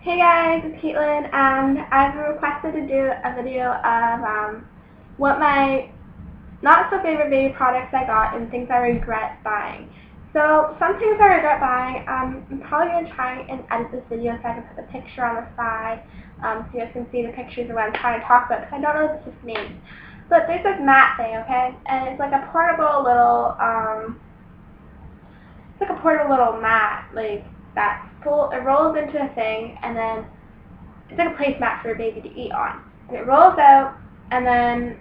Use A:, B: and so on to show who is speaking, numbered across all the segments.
A: Hey guys, it's Caitlin, and I've been requested to do a video of what my not so favorite baby products I got and things I regret buying. So some things I regret buying, I'm probably going to try and edit this video so I can put the picture on the side so you guys can see the pictures of what I'm trying to talk about because I don't know what this means. But there's this mat thing, okay, and it's like a portable little mat, like that it rolls into a thing, and then it's like a placemat for your baby to eat on. And it rolls out, and then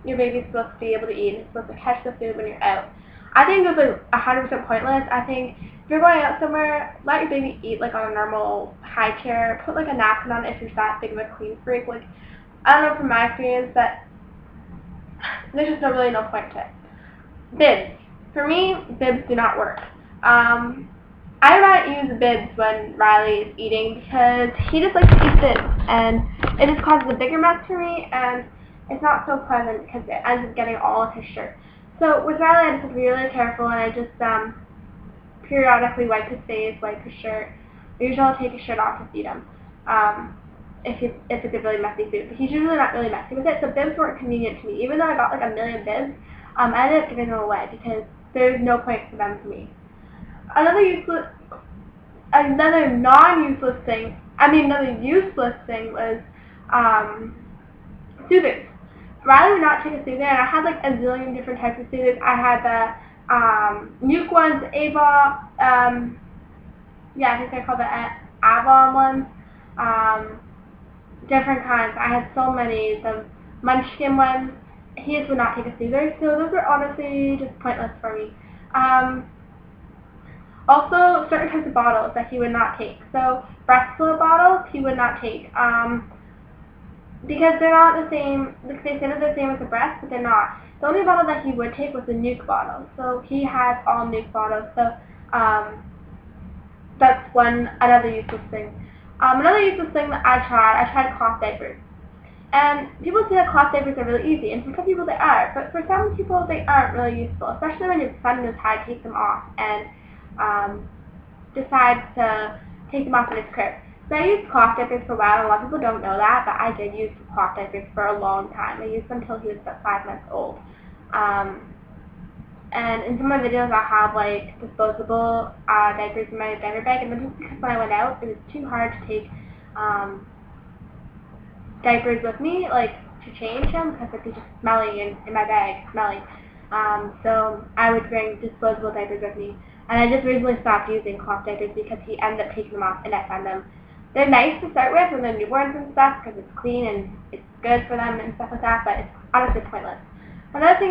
A: your baby's supposed to be able to eat, and it's supposed to catch the food when you're out. I think this is 100% pointless. I think if you're going out somewhere, let your baby eat like on a normal high chair. Put like a napkin on it if you're that big of a clean freak. Like, I don't know from my experience, but there's just really no point to it. Bibs. For me, bibs do not work. I do not use bibs when Riley is eating because he just likes to eat bibs, and it just causes a bigger mess for me, and it's not so pleasant because it ends up getting all of his shirt. So with Riley, I just have to be really careful, and I just periodically wipe his face, wipe his shirt. Usually I'll take his shirt off to feed him if it's a really messy food, but he's usually not really messy with it, so bibs weren't convenient to me. Even though I got like a million bibs, I ended up giving them away because there's no point for them for me. Another useless thing was soothers. Riley would not take a soother, and I had like a zillion different types of soothers. I had the nuke ones, Ava, I think they're called the Avon ones, different kinds. I had so many, the Munchkin ones. He just would not take a soother, so those were honestly just pointless for me. Also, certain types of bottles that he would not take. So, breast fluid bottles, he would not take. Because they're not the same, like they say they're the same as the breast, but they're not. The only bottle that he would take was the nuke bottle. So, he has all nuke bottles. So, that's another useless thing. Another useless thing that I tried cloth diapers. And people say that cloth diapers are really easy, and for some people they are, but for some people they aren't really useful, especially when your son knows how to take them off and decides to take them off in his crib. So I used cloth diapers for a while, and a lot of people don't know that, but I did use cloth diapers for a long time. I used them until he was about 5 months old. And in some of my videos I'll have like disposable diapers in my diaper bag, and then just because when I went out it was too hard to take diapers with me, like to change them, because they'd be just smelly in my bag, smelly. So I would bring disposable diapers with me, and I just recently stopped using cloth diapers because he ended up taking them off, and I find they're nice to start with when they're newborns and stuff because it's clean and it's good for them and stuff like that, but it's honestly pointless. Another thing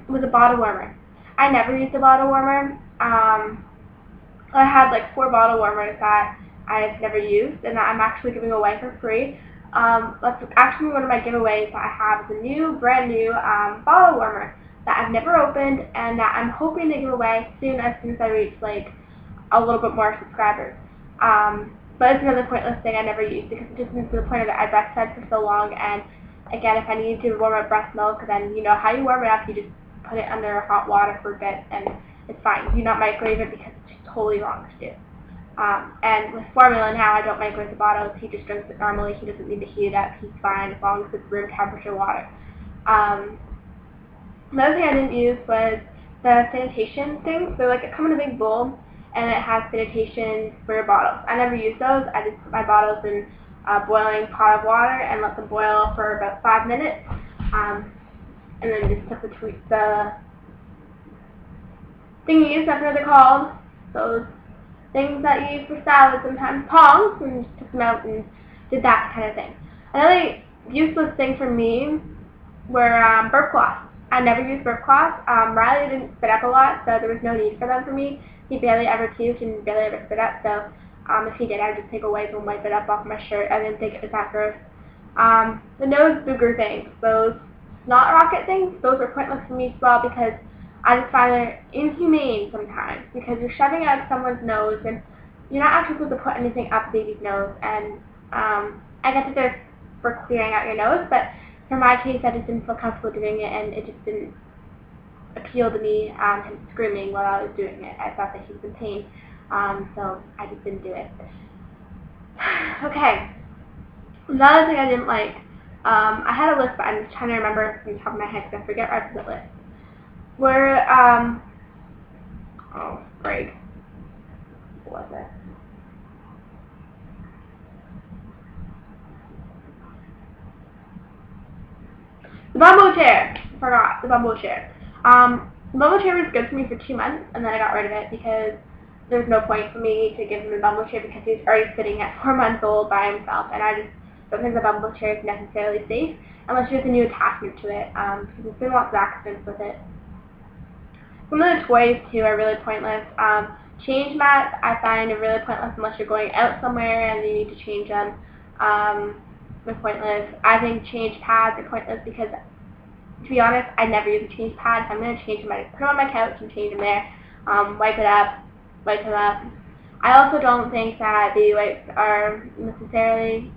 A: was a bottle warmer. I never used a bottle warmer. I had like 4 bottle warmers that I've never used and that I'm actually giving away for free. That's actually one of my giveaways that I have is a brand new bottle warmer that I've never opened and that I'm hoping to give away as soon as I reach like a little bit more subscribers. But it's another pointless thing I never used because it just means to the point of that I breastfed for so long, and again, if I need to warm up breast milk, then you know how you warm it up, you just put it under hot water for a bit and it's fine. Do not microwave it because it's just totally wrong to do. And with formula now, I don't microwave the bottles. He just drinks it normally. He doesn't need to heat it up. He's fine as long as it's room temperature water. Another thing I didn't use was the sanitation things. So like it comes in a big bowl and it has sanitation for your bottles. I never use those. I just put my bottles in a boiling pot of water and let them boil for about 5 minutes. And then just put the thingies, I forget what they're called, those things that you use for salad sometimes, tongs, and just took them out and did that kind of thing. Another useless thing for me were burp cloths. I never used burp cloths. Riley didn't spit up a lot, so there was no need for them for me. He barely ever puked and barely ever spit up, so if he did, I would just take a wipe and wipe it up off my shirt. I didn't think it was that gross. The nose booger things, those snot rocket things, those are pointless for me as well because I just find it inhumane sometimes because you're shoving it up someone's nose and you're not actually supposed to put anything up the baby's nose. And I guess that they're for clearing out your nose, but for my case, I just didn't feel comfortable doing it, and it just didn't appeal to me. Him screaming while I was doing it, I thought that he was in pain, so I just didn't do it. Okay, another thing I didn't like, I had a list, but I'm just trying to remember from the top of my head because I forget right from the list. Were, oh, Greg, what was it? The bamboo chair. I forgot, the bamboo chair. The bamboo chair was good for me for 2 months, and then I got rid of it because there's no point for me to give him a bamboo chair because he's already sitting at 4 months old by himself, and I just don't think the bamboo chair is necessarily safe unless there's a new attachment to it, because there's been lots of accidents with it. Some of the toys, too, are really pointless. Change mats, I find, are really pointless unless you're going out somewhere and you need to change them. They're pointless. I think change pads are pointless because, to be honest, I never use a change pad. If I'm going to change them, I put them on my couch and change them there. Wipe it up. I also don't think that baby wipes are necessarily,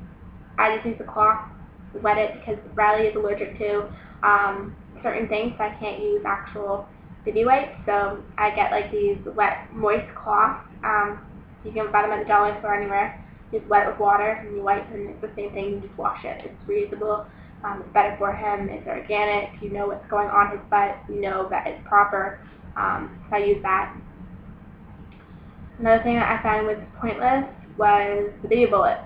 A: I just use the cloth to wet it because Riley is allergic to certain things, so I can't use actual baby wipes. So I get like these wet, moist cloths. You can buy them at the dollar store anywhere. You just wet it with water and you wipe, and it's the same thing. You just wash it. It's reusable. It's better for him. It's organic. You know what's going on his butt. You know that it's proper. So I use that. Another thing that I found was pointless was the baby bullet.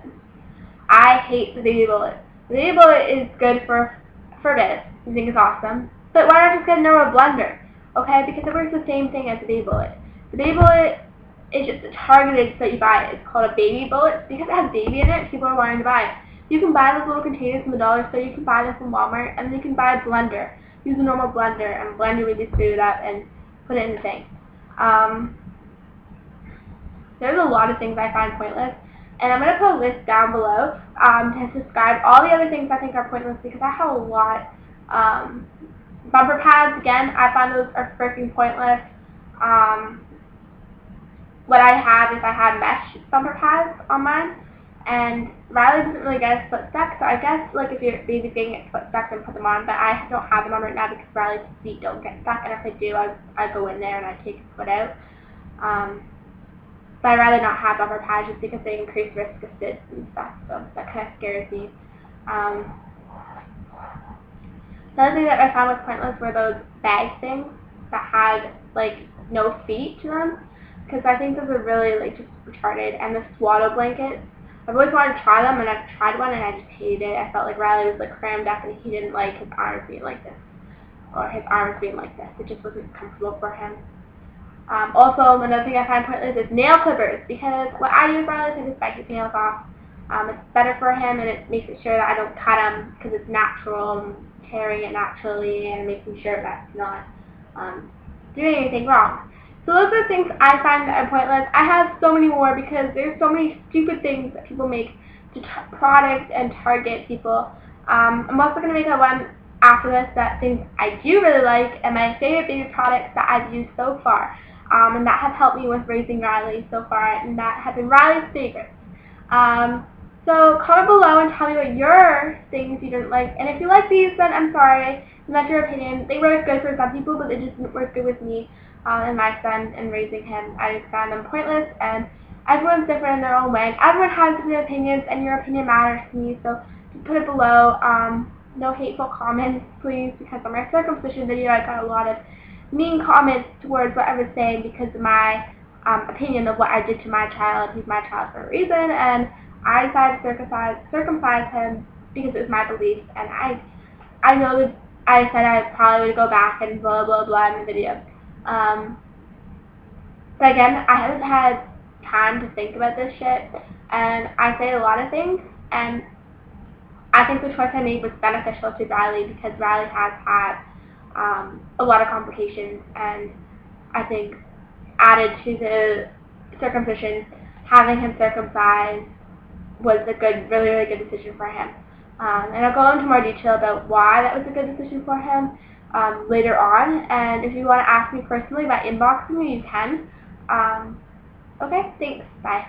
A: I hate the baby bullet. The baby bullet is good for a bit. I think it's awesome. But why not just get a normal blender? Okay, because it works the same thing as the baby bullet. The baby bullet is just targeted so that you buy it. It's called a baby bullet. Because it has baby in it, people are wanting to buy it. You can buy those little containers from the dollar store. You can buy them from Walmart, and then you can buy a blender. Use a normal blender and blend your baby's food up and put it in the thing. There's a lot of things I find pointless, and I'm going to put a list down below to describe all the other things I think are pointless because I have a lot. Bumper pads, again, I find those are freaking pointless. What I have is I have mesh bumper pads on mine, and Riley doesn't really get his foot stuck, so I guess like if your baby's getting its foot stuck, then put them on, but I don't have them on right now because Riley's feet don't get stuck, and if they do, I go in there and I take his foot out. But I'd rather not have bumper pads just because they increase risk of fits and stuff, so that kind of scares me. Another thing that I found was pointless were those bag things that had like no feet to them, because I think those are really like just retarded. And the swaddle blankets, I've always wanted to try them, and I've tried one and I just hated it. I felt like Riley was like crammed up and he didn't like his arms being like this, or his arms being like this. It just wasn't comfortable for him. Also, another thing I find pointless is nail clippers, because what I do with Riley is I just bite his nails off. It's better for him, and it makes it sure that I don't cut him because it's natural, and tearing it naturally, and making sure that's not doing anything wrong. So those are things I find that are pointless. I have so many more because there's so many stupid things that people make to product and target people. I'm also going to make a one after this that things I do really like and my favorite baby products that I've used so far. And that have helped me with raising Riley so far, and that have been Riley's favorites. So comment below and tell me what your things you didn't like, and if you like these, then I'm sorry, and that's your opinion. They work good for some people, but they just didn't work good with me and my son and raising him. I just found them pointless, and everyone's different in their own way. Everyone has different opinions, and your opinion matters to me, so just put it below. No hateful comments, please, because on my circumcision video, I got a lot of mean comments towards what I was saying because of my opinion of what I did to my child. He's my child for a reason, and I decided to circumcise him because it was my belief, and I know that I said I probably would go back and blah blah blah in the video. But again, I haven't had time to think about this shit, and I say a lot of things, and I think the choice I made was beneficial to Riley because Riley has had a lot of complications, and I think added to the circumcision, having him circumcised was a good, really, really good decision for him. And I'll go into more detail about why that was a good decision for him later on. And if you want to ask me personally by inboxing me, you can. Okay, thanks. Bye.